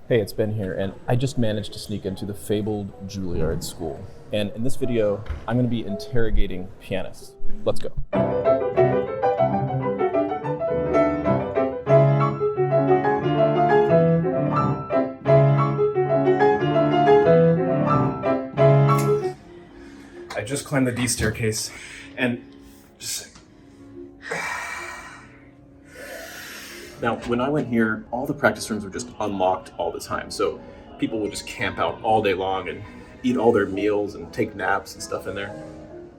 Hey, it's Ben here, and I just managed to sneak into the fabled Juilliard School. And in this video, I'm going to be interrogating pianists. Let's go. I just climbed the D staircase, and just... Now, when I went here, all the practice rooms were just unlocked all the time. So people would just camp out all day long and eat all their meals and take naps and stuff in there.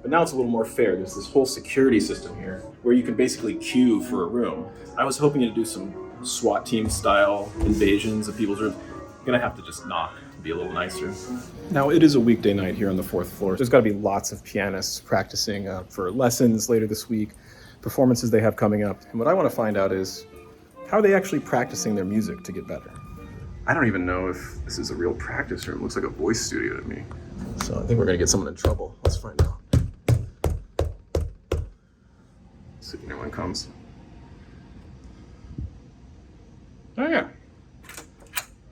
But now it's a little more fair. There's this whole security system here where you can basically queue for a room. I was hoping to do some SWAT team style invasions of people's rooms. I'm gonna have to just knock to be a little nicer. Now, it is a weekday night here on the 4th floor. There's gotta be lots of pianists practicing for lessons later this week, performances they have coming up. And what I wanna find out is, how are they actually practicing their music to get better? I don't even know if this is a real practice room. It looks like a voice studio to me. So I think we're gonna get someone in trouble. Let's find out. See if anyone comes. Oh yeah.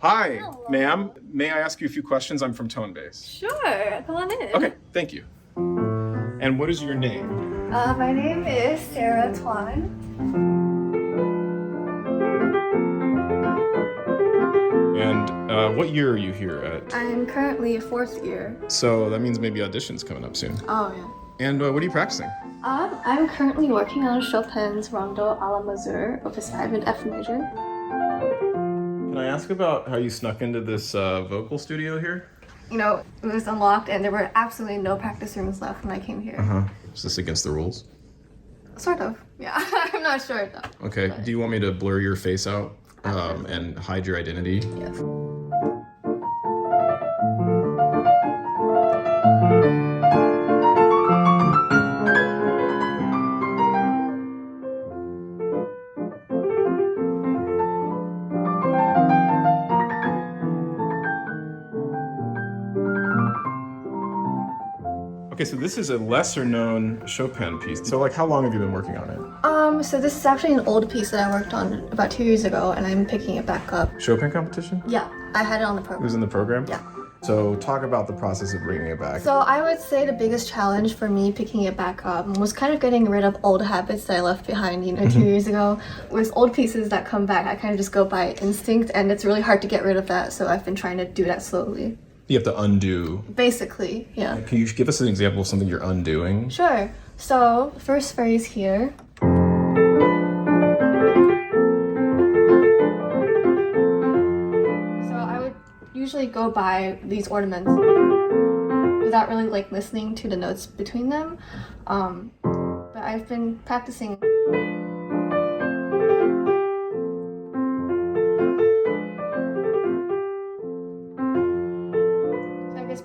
Hi, ma'am. May I ask you a few questions? I'm from Tonebase. Sure, come on in. Okay, thank you. And what is your name? My name is Tuan. And what year are you here at? I'm currently 4th year. So that means maybe audition's coming up soon. Oh, yeah. And what are you practicing? I'm currently working on Chopin's Rondo a la mazur, Opus 5 in F major. Can I ask about how you snuck into this vocal studio here? You know, it was unlocked and there were absolutely no practice rooms left when I came here. Uh-huh. Is this against the rules? Sort of, yeah. I'm not sure though. Okay, But... do you want me to blur your face out and hide your identity? Yes. Okay, so this is a lesser known Chopin piece. So like how long have you been working on it? So this is actually an old piece that I worked on about 2 years ago and I'm picking it back up. Chopin competition? Yeah, I had it on the It program. was in the program? Yeah. So talk about the process of bringing it back. So I would say the biggest challenge for me picking it back up was kind of getting rid of old habits that I left behind, 2 years ago. With old pieces that come back, I kind of just go by instinct and it's really hard to get rid of that. So I've been trying to do that slowly. You have to undo. Basically, yeah. Can you give us an example of something you're undoing? Sure. So first phrase here. So I would usually go by these ornaments without really like listening to the notes between them. But I've been practicing.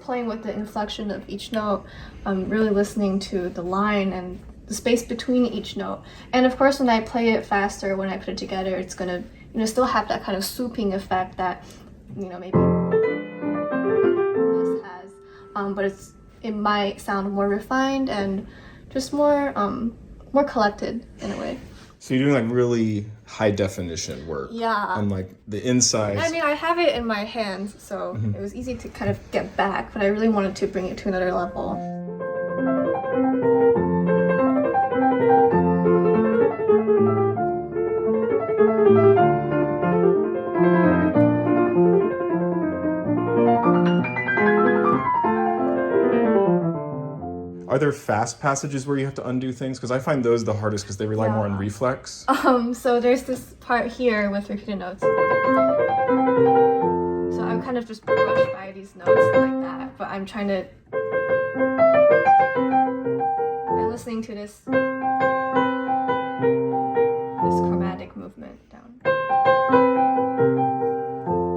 Playing with the inflection of each note, really listening to the line and the space between each note. And of course, when I play it faster, when I put it together, it's gonna, still have that kind of swooping effect that, maybe this has. But it might sound more refined and just more collected in a way. So you're doing like really high definition work. Yeah. On like the inside. I mean, I have it in my hands, so it was easy to kind of get back, but I really wanted to bring it to another level. Are there fast passages where you have to undo things? Because I find those the hardest because they rely more on reflex. So there's this part here with repeated notes. So I kind of just brush by these notes like that, but I'm trying to... I'm listening to this chromatic movement down.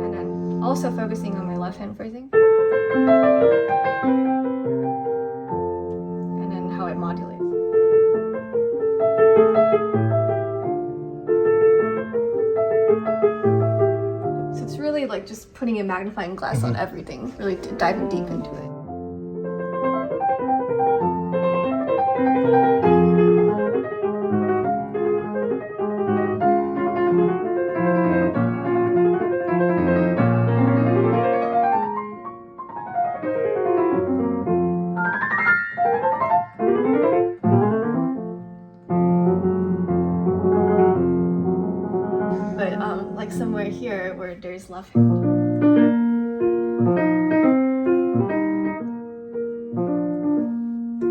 And then also focusing on my left hand phrasing. How it modulates. So it's really like just putting a magnifying glass on everything, really diving deep into it. there's left hand.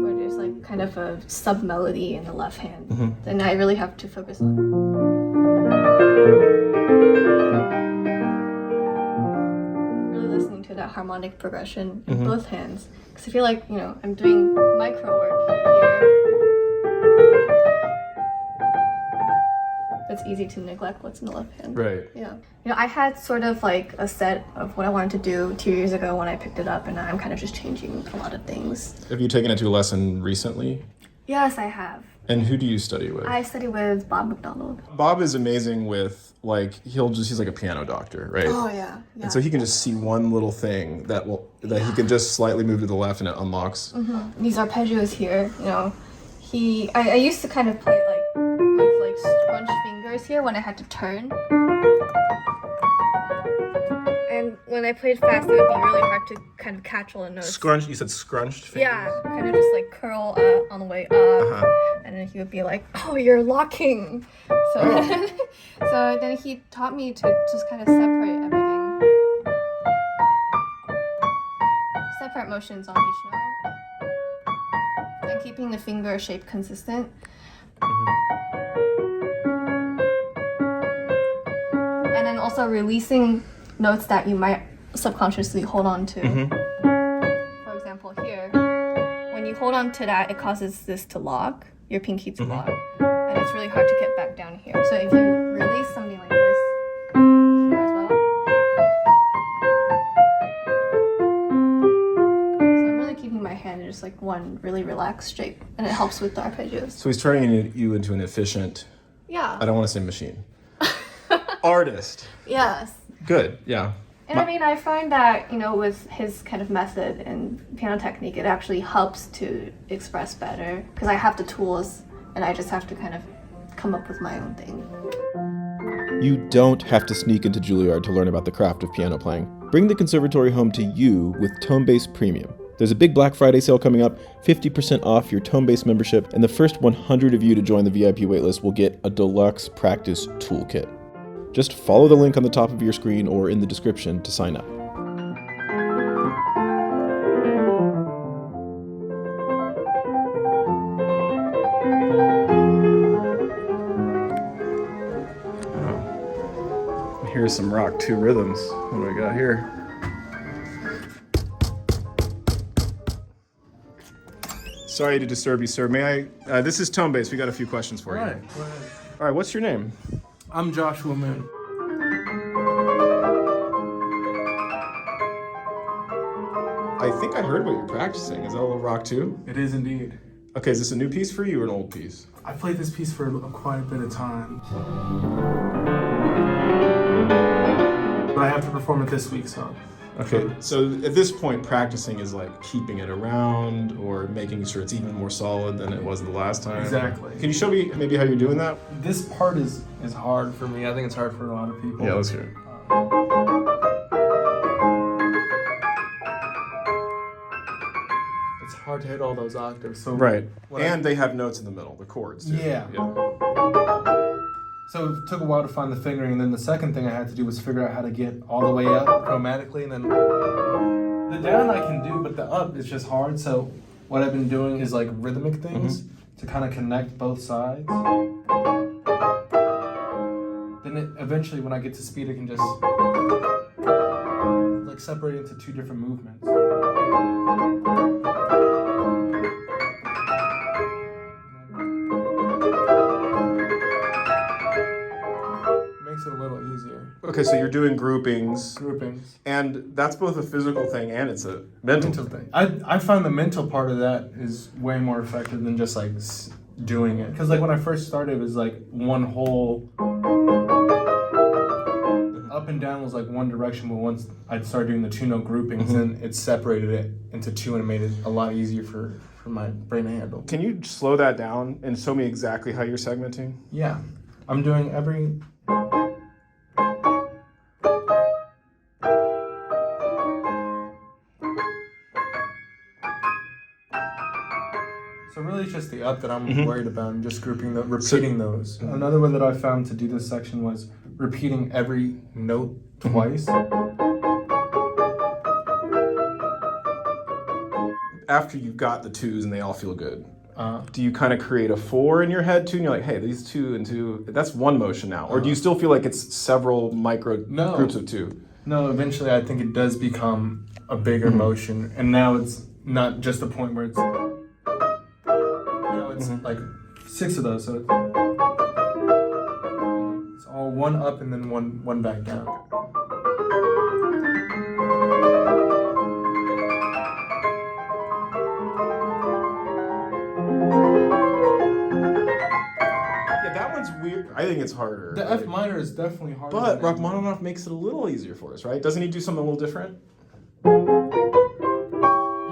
Where there's like kind of a sub melody in the left hand. Then I really have to focus on. Really listening to that harmonic progression in both hands. Because I feel like, you know, I'm doing micro work here. It's easy to neglect what's in the left hand. Right. Yeah. You know, I had sort of like a set of what I wanted to do 2 years ago when I picked it up, and now I'm kind of just changing a lot of things. Have you taken it to a lesson recently? Yes, I have. And who do you study with? I study with Bob McDonald. Bob is amazing with, like, he's like a piano doctor, right? Oh, yeah. And so he can just see one little thing that he can just slightly move to the left and it unlocks. These arpeggios here, you know, I used to kind of play like with like scrunched fingers here when I had to turn. And when I played fast, it would be really hard to kind of catch all the notes. You said scrunched fingers? Yeah, kind of just like curl on the way up. And then he would be like, oh, you're locking. So, so then he taught me to just kind of separate everything. Separate motions on each note. And keeping the finger shape consistent. And then also releasing notes that you might subconsciously hold on to. For example, here, when you hold on to that, it causes this to lock, your pinky to lock. And it's really hard to get back down here. So if you release something like this, here as well. So I'm really keeping my hand in just like one really relaxed shape, and it helps with the arpeggios. So he's turning you into an efficient, Yeah. I don't want to say machine, artist. Yes. Good, yeah. And I mean, I find that, you know, with his kind of method and piano technique, it actually helps to express better because I have the tools and I just have to kind of come up with my own thing. You don't have to sneak into Juilliard to learn about the craft of piano playing. Bring the conservatory home to you with Tonebase Premium. There's a big Black Friday sale coming up, 50% off your Tonebase membership, and the first 100 of you to join the VIP waitlist will get a deluxe practice toolkit. Just follow the link on the top of your screen or in the description to sign up. Here's some rock 2 rhythms. What do we got here? Sorry to disturb you, sir. May I? This is Tonebase. We got a few questions for you. All right, go ahead. All right, what's your name? I'm Joshua Mhoon. I think I heard what you're practicing. Is that a little rock too? It is indeed. Okay, is this a new piece for you or an old piece? I played this piece for quite a bit of time. But I have to perform it this week, so. Okay, so at this point, practicing is like keeping it around or making sure it's even more solid than it was the last time. Exactly. Can you show me maybe how you're doing that? This part is hard for me. I think it's hard for a lot of people. Yeah, let's hear it. It's hard to hit all those octaves. So Right, what and they have notes in the middle, the chords too. Yeah. So it took a while to find the fingering, and then the second thing I had to do was figure out how to get all the way up chromatically, and then the down I can do, but the up is just hard. So what I've been doing is like rhythmic things to kind of connect both sides. Then eventually when I get to speed, I can just like separate into 2 different movements. Makes it a little easier. Okay, so you're doing groupings, And that's both a physical thing and it's a mental thing. I find the mental part of that is way more effective than just like doing it. Because like when I first started, it was like one whole up and down was like one direction, but once I'd started doing the 2-note groupings, then it separated it into 2 and it made it a lot easier for my brain to handle. Can you slow that down and show me exactly how you're segmenting? Yeah, I'm doing every. So really it's just the up that I'm worried about. I'm just repeating those. Another way that I found to do this section was repeating every note twice. After you've got the 2s and they all feel good, do you kind of create a 4 in your head too? And you're like, hey, these 2 and 2, that's one motion now. Or do you still feel like it's several micro groups of 2? No, eventually I think it does become a bigger motion. And now it's not just a point where it's, now it's like 6 of those. So it's all one up and then one back down. Weird. I think it's harder. The F minor is definitely harder. But Rachmaninoff makes it a little easier for us, right? Doesn't he do something a little different?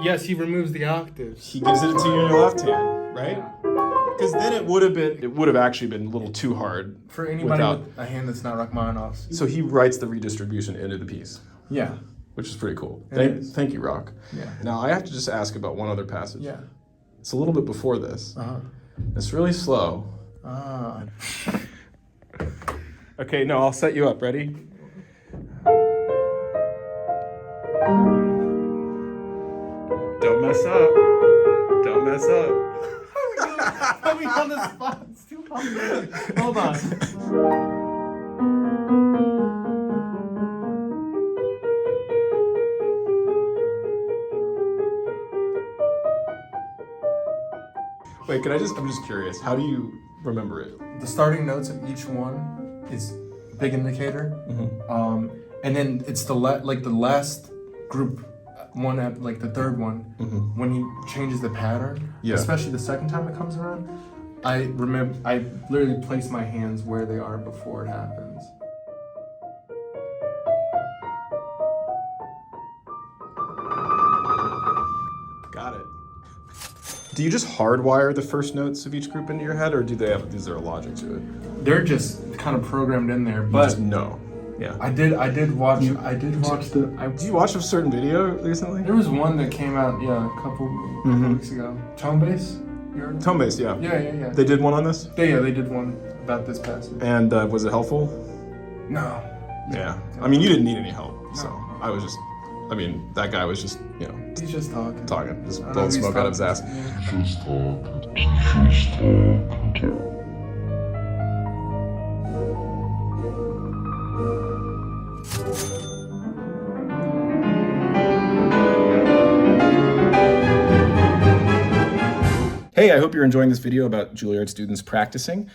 Yes, he removes the octaves. He gives it to you in your left hand, right? Because then it would have actually been a little too hard for anybody with a hand that's not Rachmaninoff's. So he writes the redistribution into the piece. Yeah. Which is pretty cool. Thank you, Rach. Yeah. Now I have to just ask about one other passage. Yeah. It's a little bit before this. It's really slow. Okay, no, I'll set you up. Ready? Don't mess up. Don't mess up. Put me on the spot. It's too hard. Hold on. Wait, I'm just curious. How do you remember it? The starting notes of each one is a big indicator. And then it's the last group one, like the third one, when he changes the pattern, especially the second time it comes around, I literally place my hands where they are before it happens. Got it. Do you just hardwire the first notes of each group into your head, or is there a logic to it? They're just kind of programmed in there, but just no. Yeah. I did watch Did you watch a certain video recently? There was one that came out, a couple weeks ago. Tonebase? Tonebase, yeah. Yeah. They did one on this? They did one about this passage. And was it helpful? No. Yeah. I mean, you didn't need any help, so that guy was just, He's just talking. Just blowing smoke out of his ass. Hey, I hope you're enjoying this video about Juilliard students practicing,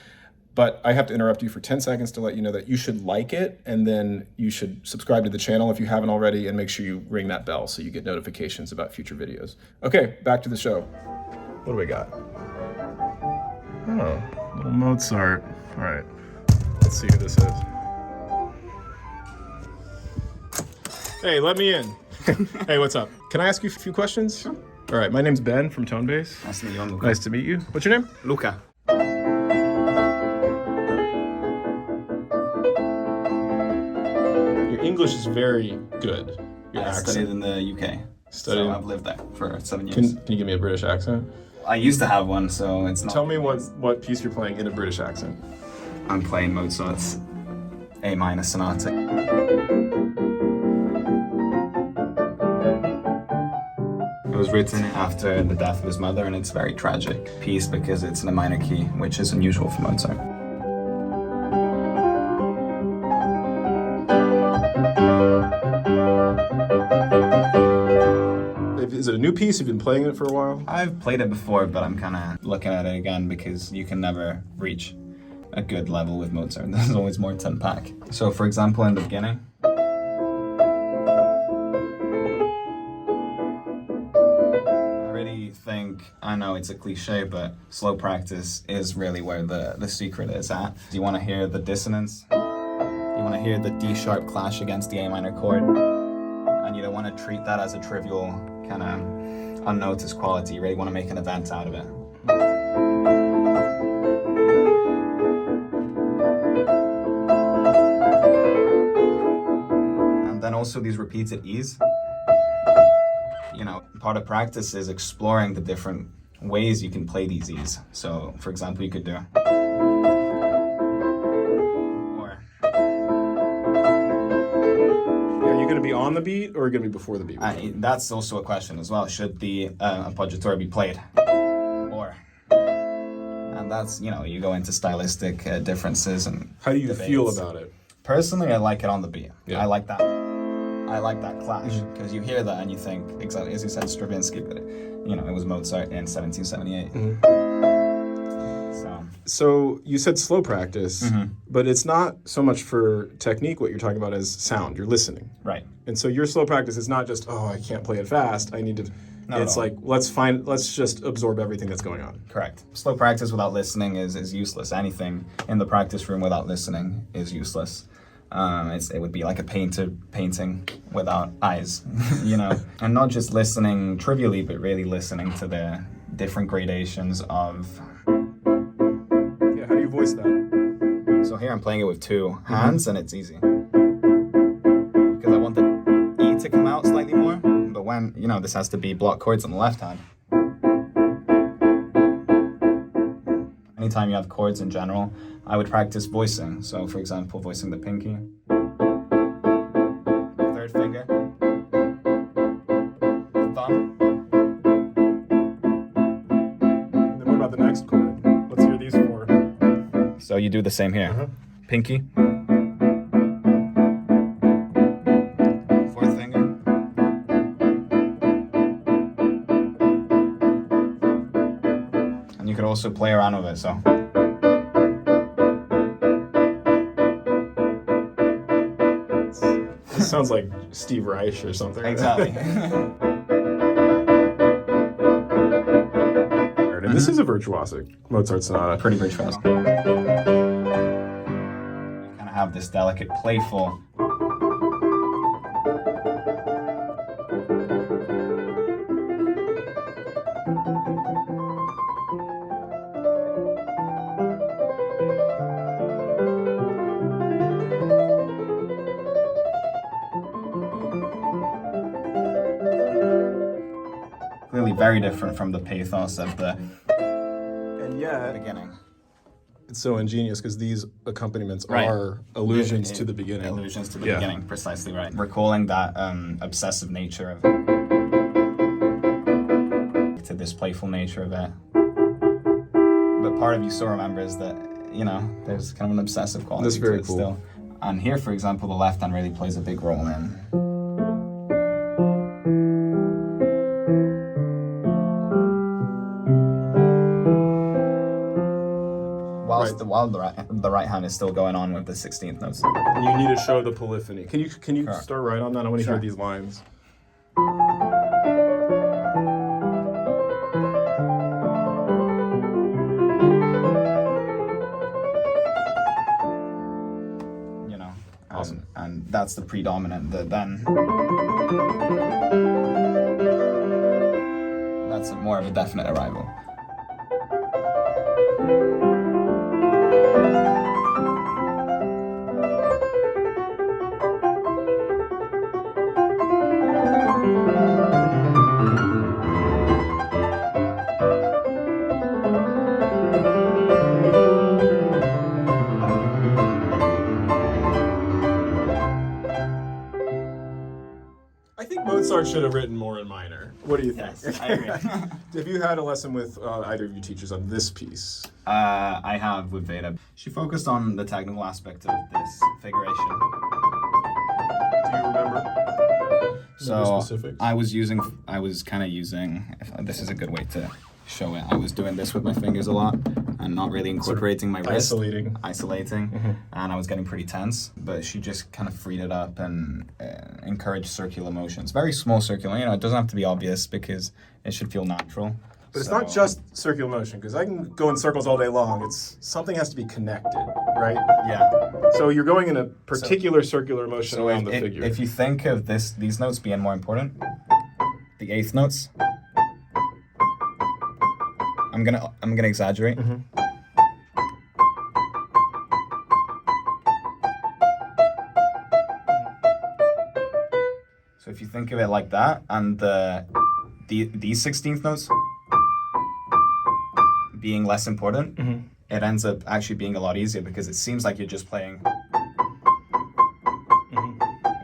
but I have to interrupt you for 10 seconds to let you know that you should like it, and then you should subscribe to the channel if you haven't already, and make sure you ring that bell so you get notifications about future videos. Okay, back to the show. What do we got? Oh, little Mozart. All right, let's see who this is. Hey, let me in. Hey, what's up? Can I ask you a few questions? Sure. All right, my name's Ben from Tonebase. Nice to meet you, Luca. Nice to meet you. What's your name? Luca. Your English is very good. Your I accent. studied in the UK. Studied. So I've lived there for 7 years. Can you give me a British accent? I used to have one, so it's not. Tell me what piece you're playing in a British accent. I'm playing Mozart's A minor Sonata. It was written after the death of his mother, and it's a very tragic piece because it's in a minor key, which is unusual for Mozart. Is it a new piece? You've been playing it for a while? I've played it before, but I'm kind of looking at it again because you can never reach a good level with Mozart. There's always more to unpack. So, for example, in the beginning, I know it's a cliche, but slow practice is really where the secret is at. You want to hear the dissonance, you want to hear the D sharp clash against the A minor chord, and you don't want to treat that as a trivial kind of unnoticed quality. You really want to make an event out of it. And then also these repeated E's. Part of practice is exploring the different ways you can play these E's. So, for example, you could do or going to be on the beat or going to be before the beat? That's also a question as well. Should the appoggiatura be played? Or? And that's, you go into stylistic differences and How do you debates. feel about it? Personally, I like it on the beat. Yeah. I like that clash, because you hear that and you think, exactly as you said, Stravinsky, but it was Mozart in 1778. So you said slow practice, but it's not so much for technique. What you're talking about is sound. You're listening. Right. And so your slow practice is not just, I can't play it fast. I need to. Not it's at all. like let's just absorb everything that's going on. Correct. Slow practice without listening is useless. Anything in the practice room without listening is useless. It would be like a painter painting without eyes, and not just listening trivially, but really listening to the different gradations of. Yeah, how do you voice that? So here I'm playing it with two hands, and it's easy because I want the E to come out slightly more. But when this has to be block chords on the left hand. Anytime you have chords in general, I would practice voicing. So, for example, voicing the pinky, third finger, thumb. And then what about the next chord? Let's hear these four. So you do the same here. Pinky, fourth finger, and you could also play around with it. So. This sounds like Steve Reich or something. Exactly. And this is a virtuosic Mozart sonata. Pretty virtuoso. You kind of have this delicate, playful. Clearly very different from the pathos of the And yet, beginning. it's so ingenious because these accompaniments Right. are allusions to the beginning. Allusions to the Yeah. beginning, precisely right. Recalling that obsessive nature of to this playful nature of it. But part of you still remembers that, there's kind of an obsessive quality That's very to it cool. still. And here, for example, the left hand really plays a big role in. While the right hand is still going on with the 16th notes. And you need to show the polyphony. Can you Sure. start right on that? I want to Sure. hear these lines. Awesome. And that's the predominant. Then that's more of a definite arrival. I think Mozart should have written more in minor. What do you think? Yes, I agree. Have you had a lesson with either of you teachers on this piece? I have with Veda. She focused on the technical aspect of this figuration. Do you remember? So specifics? I was kind of using, this is a good way to show it. I was doing this with my fingers a lot and not really incorporating my wrist. Isolating. And I was getting pretty tense, but she just kind of freed it up and encouraged circular motions. Very small circular, it doesn't have to be obvious because it should feel natural. But it's not just circular motion, because I can go in circles all day long. Something has to be connected, right? Yeah. So you're going in a particular circular motion around the figure. If you think of these notes being more important, the eighth notes, I'm gonna exaggerate. So if you think of it like that, and these 16th notes being less important, it ends up actually being a lot easier because it seems like you're just playing,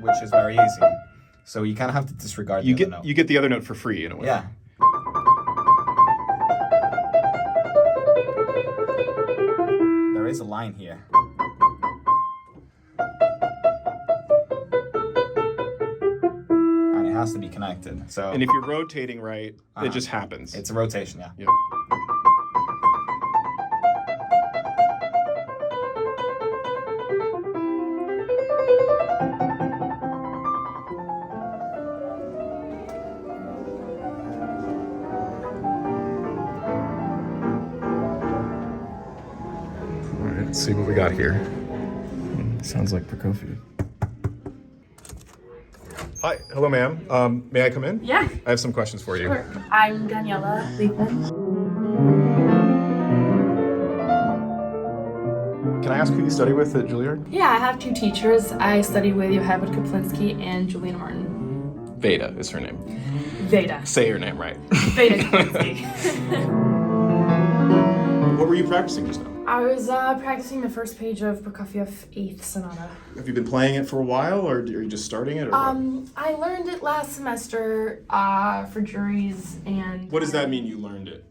which which is very easy. So you kind of have to disregard the other note. You get the other note for free in a way. Yeah. There is a line here. And it has to be connected. So. And if you're rotating right, it just happens. It's a rotation, yeah. Yeah. Let's see what we got here. Sounds like Prokofiev. Hi, hello ma'am. May I come in? Yeah. I have some questions for you. Sure. I'm Daniela Liebman. Can I ask who you study with at Juilliard? Yeah, I have 2 teachers. I study with Jiahao and Julian Martin. Veda is her name. Veda. Say her name right. Veda Kaplinski. What were you practicing just now? I was practicing the first page of Prokofiev 8th Sonata. Have you been playing it for a while, or are you just starting it? Or I learned it last semester for juries, and what does that mean? You learned it?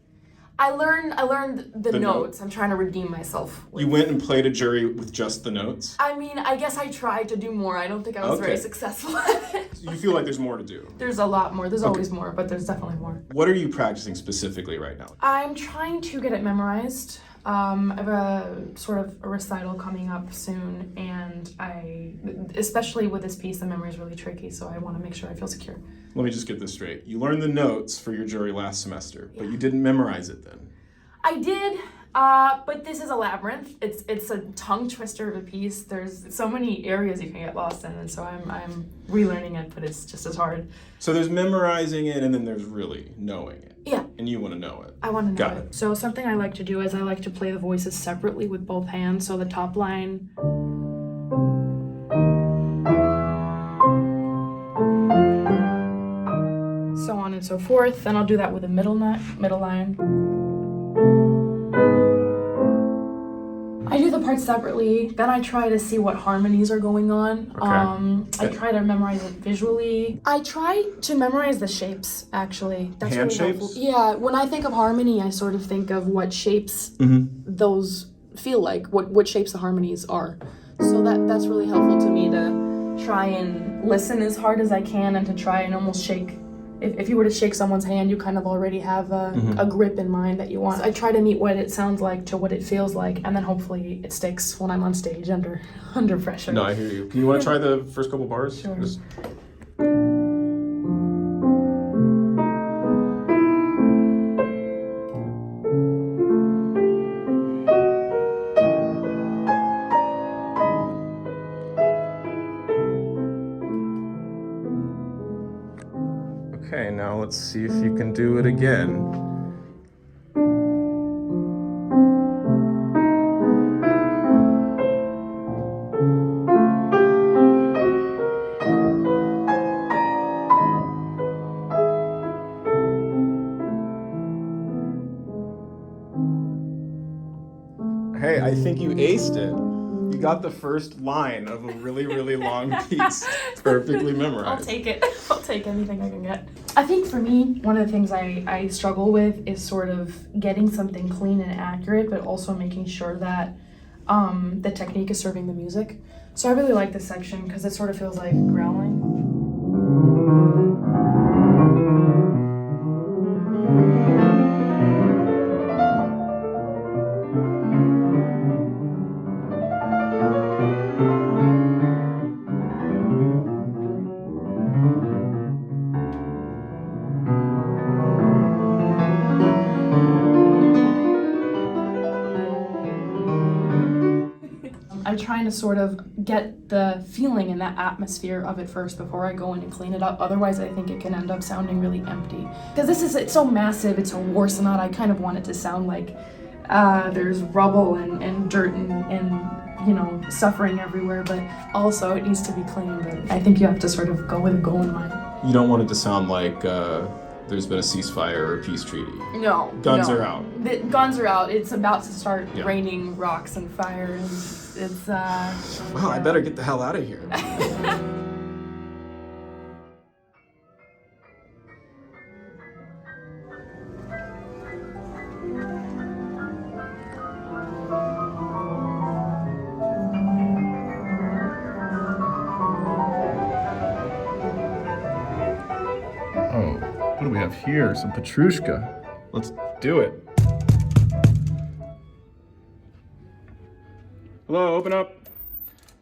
I learned the The notes. I'm trying to redeem myself. You went and played a jury with just the notes? I mean, I guess I tried to do more. I don't think I was very Okay. successul at it. You feel like there's more to do? There's a lot more. There's always more, but there's definitely more. What are you practicing specifically right now? I'm trying to get it memorized. I have a sort of a recital coming up soon, and especially with this piece, the memory is really tricky, so I want to make sure I feel secure. Let me just get this straight. You learned the notes for your jury last semester, but you didn't memorize it then? I did, but this is a labyrinth. It's a tongue twister of a piece. There's so many areas you can get lost in, and so I'm relearning it, but it's just as hard. So there's memorizing it, and then there's really knowing it. Yeah. And you want to know it. I want to know Got it. So something I like to do is I like to play the voices separately with both hands. So the top line. So on and so forth. Then I'll do that with the middle line. I do the parts separately. Then I try to see what harmonies are going on. Okay. I try to memorize it visually. I try to memorize the shapes, actually. That's Hand really shapes? helpful. Yeah, when I think of harmony, I sort of think of what shapes those feel like, what shapes the harmonies are. So that's really helpful to me to try and listen as hard as I can and to try and almost shake. If you were to shake someone's hand, you kind of already have a grip in mind that you want. I try to meet what it sounds like to what it feels like, and then hopefully it sticks when I'm on stage under pressure. No, I hear you. Can you want to try the first couple bars? Sure. Just... Okay, now let's see if you can do it again. Hey, I think you aced it. You got the first line of a really, really long piece perfectly memorized. I'll take it. I'll take anything I can get. I think for me, one of the things I struggle with is sort of getting something clean and accurate, but also making sure that the technique is serving the music. So I really like this section because it sort of feels like growling. I'm trying to sort of get the feeling and that atmosphere of it first before I go in and clean it up. Otherwise, I think it can end up sounding really empty. Because it's so massive, it's a war sonata. I kind of want it to sound like there's rubble and dirt and suffering everywhere, but also it needs to be clean. But I think you have to sort of go with a goal in mind. You don't want it to sound like there's been a ceasefire or a peace treaty. No. Guns no. are out. The guns are out. It's about to start Yeah. raining rocks and fire, and it's Well, I better get the hell out of here. Oh, what do we have here? Some Petrushka. Let's do it. Hello, open up.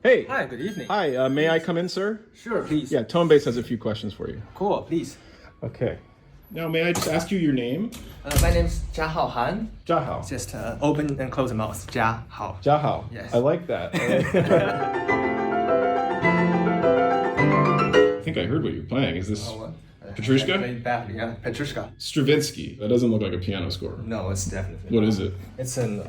Hey. Hi, good evening. Hi, may I come in, sir? Sure, please. Yeah, Tonebase has a few questions for you. Cool, please. Okay. Now, may I just ask you your name? My name's Jiahao Han. Jiahao. Just open and close the mouth. Jiahao. Jiahao. Yes. I like that. I think I heard what you're playing. Is this Petrushka? I played badly, yeah. Petrushka. Stravinsky. That doesn't look like a piano score. No, it's definitely What not. is it? It's an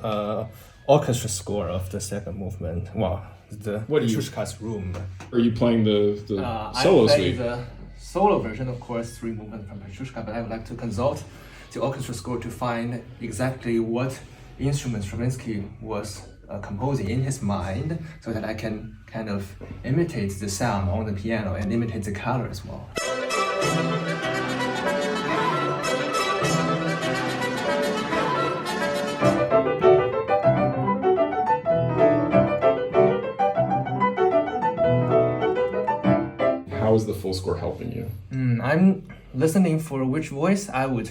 orchestra score of the second movement. Well, the What do you- Petrushka's room. Are you playing the I solo play suite? the solo version, of course, 3 movements from Petrushka, but I would like to consult the orchestra score to find exactly what instrument Stravinsky was composing in his mind, so that I can kind of imitate the sound on the piano and imitate the color as well. How is the full score helping you? I'm listening for which voice I would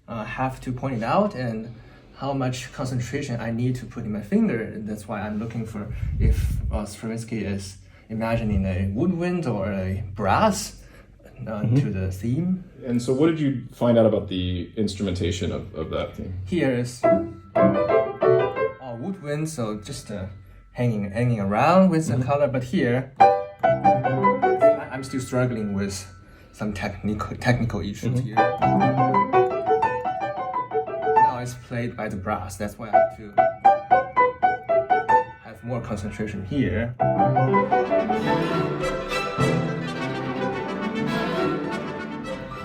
have to point it out and how much concentration I need to put in my finger. That's why I'm looking for if Stravinsky is imagining a woodwind or a brass to the theme. And so what did you find out about the instrumentation of that theme? Here is woodwind, so just hanging around with the color. But here, I'm still struggling with some technical issues here. Now it's played by the brass. That's why I have to have more concentration here.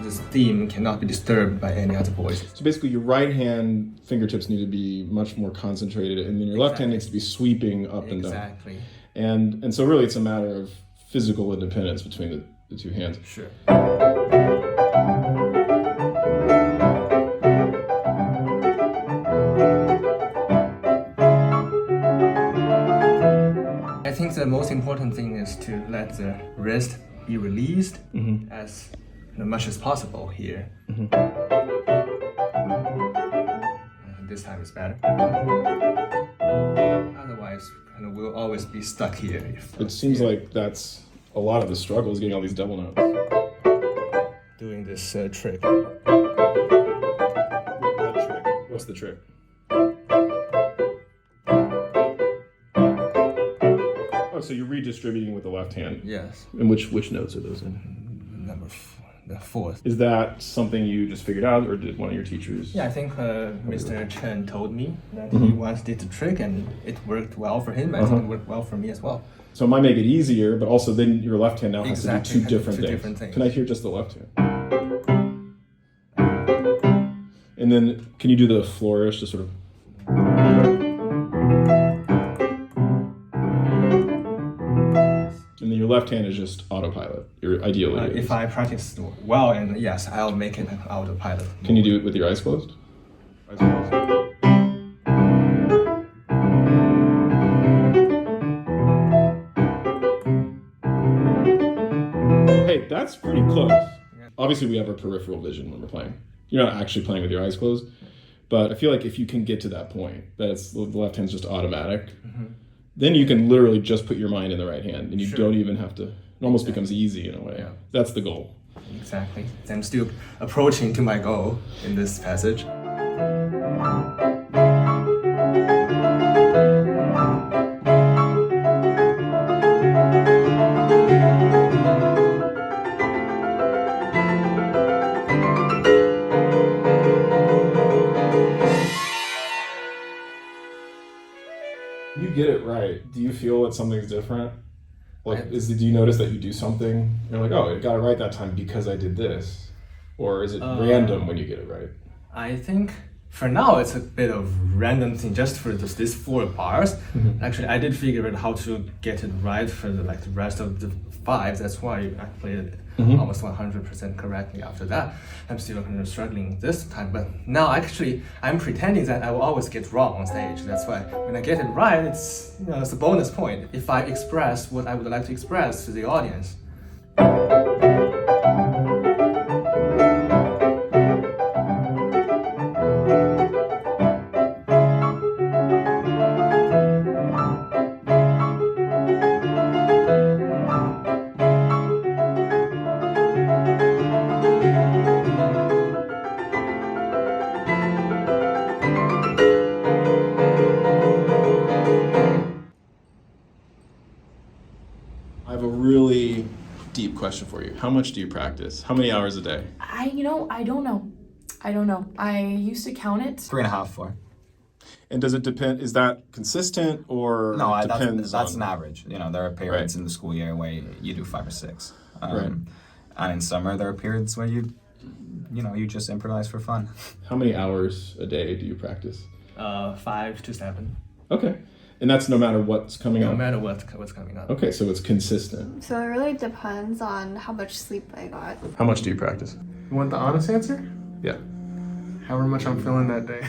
This theme cannot be disturbed by any other voices. So basically your right hand fingertips need to be much more concentrated, and then your left hand needs to be sweeping up and down. Exactly. And so really it's a matter of physical independence between the two hands. Sure. I think the most important thing is to let the wrist be released as much as possible here. This time is better. Otherwise, we'll always be stuck here. It seems like that's a lot of the struggle is getting all these double notes. Doing this trick. What's the trick? Oh, so you're redistributing with the left hand. Yes. And which notes are those in? The 4th. Is that something you just figured out, or did one of your teachers? Yeah, I think Mr. Chen told me that he once did the trick and it worked well for him. I think it worked well for me as well. So it might make it easier, but also then your left hand now has to do Exactly, two different things. Can I hear just the left hand? And then can you do the flourish, just sort of? And then your left hand is just autopilot, ideally. If I practice well, and yes, I'll make it autopilot. Can you do it with your eyes closed? Eyes closed. Hey, that's pretty close. Obviously, we have our peripheral vision when we're playing. You're not actually playing with your eyes closed, but I feel like if you can get to that point, that it's the left hand's just automatic, then you can literally just put your mind in the right hand, and you don't even have to. It almost becomes easy in a way. Yeah. That's the goal. Exactly. I'm still approaching to my goal in this passage. You get it right. Do you feel that something's different? Like, do you notice that you do something? You're like, oh, I got it right that time because I did this. Or is it random when you get it right? I think for now it's a bit of random thing just for these 4 bars. Actually, I did figure out how to get it right for the rest of the 5. That's why I played it almost 100% correctly after that. I'm still kind of struggling this time, but now actually I'm pretending that I will always get wrong on stage. That's why when I get it right, it's it's a bonus point if I express what I would like to express to the audience. question for you. How much do you practice? How many hours a day? I don't know. I used to count it. 3.5, 4. And does it depend? Is that consistent or No, depends that's on... an average. You know, there are periods Right. in the school year where you do 5 or 6. Right. And in summer, there are periods where you just improvise for fun. How many hours a day do you practice? 5 to 7. Okay. And that's no matter what's coming No up? matter what's coming up. Okay, so it's consistent. So it really depends on how much sleep I got. How much do you practice? You want the honest answer? Yeah. However much I'm feeling that day.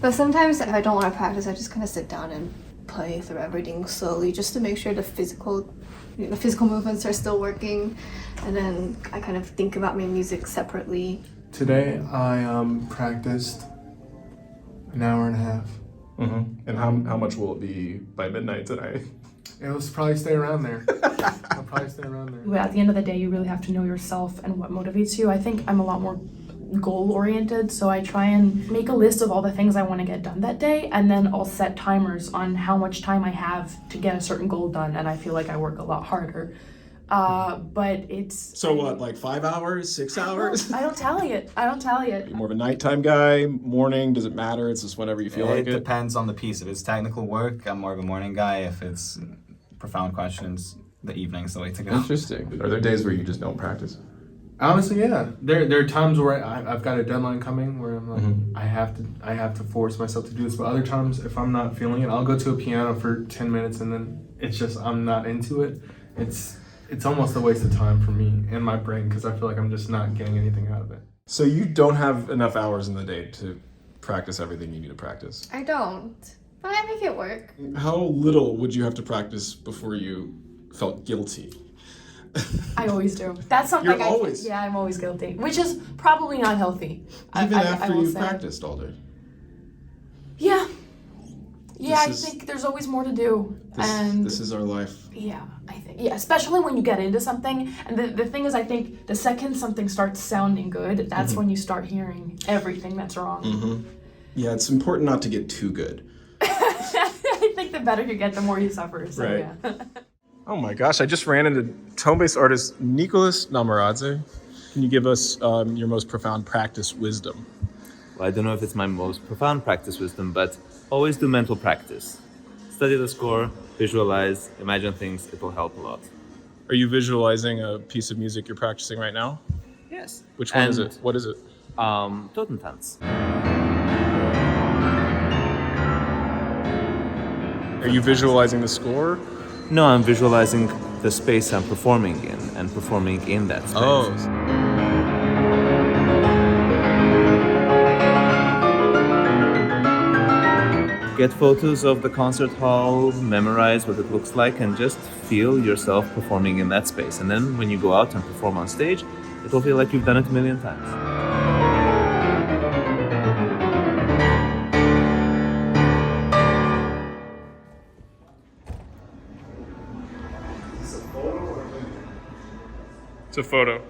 But sometimes if I don't want to practice, I just kind of sit down and play through everything slowly just to make sure the physical movements are still working. And then I kind of think about my music separately. Today I practiced an hour and a half. Mm-hmm. And how much will it be by midnight tonight? It'll probably stay around there. I'll probably stay around there. At the end of the day, you really have to know yourself and what motivates you. I think I'm a lot more goal-oriented, so I try and make a list of all the things I want to get done that day, and then I'll set timers on how much time I have to get a certain goal done, and I feel like I work a lot harder. But it's... So what, like 5 hours, 6 hours? I don't tally it. You're more of a nighttime guy, morning, does it matter? It's just whenever you feel like it? It depends on the piece. If it's technical work, I'm more of a morning guy. If it's profound questions, the evening's the way to go. Interesting. Are there days where you just don't practice? Honestly, yeah. There are times where I've got a deadline coming where I'm like, I have to force myself to do this. But other times, if I'm not feeling it, I'll go to a piano for 10 minutes and then it's just I'm not into it. It's almost a waste of time for me and my brain because I feel like I'm just not getting anything out of it. So you don't have enough hours in the day to practice everything you need to practice? I don't, but I make it work. How little would you have to practice before you felt guilty? I always do. That's something You're always... Yeah, I'm always guilty, which is probably not healthy. Even after will you've say. practiced all day? Yeah. Yeah, This is- I think there's always more to do. This is our life. Yeah, I think. Yeah, especially when you get into something. And the thing is, I think the second something starts sounding good, that's when you start hearing everything that's wrong. Mm-hmm. Yeah, it's important not to get too good. I think the better you get, the more you suffer. So, Right. yeah. Oh my gosh, I just ran into tone-based artist Nicolas Namoradze. Can you give us your most profound practice wisdom? Well, I don't know if it's my most profound practice wisdom, but always do mental practice. Study the score, visualize, imagine things, it will help a lot. Are you visualizing a piece of music you're practicing right now? Yes. Which one is it? What is it? Totentanz. Are you visualizing the score? No, I'm visualizing the space I'm performing in and performing in that space. Oh. Get photos of the concert hall, memorize what it looks like, and just feel yourself performing in that space. And then when you go out and perform on stage, it will feel like you've done it a million times. It's a photo.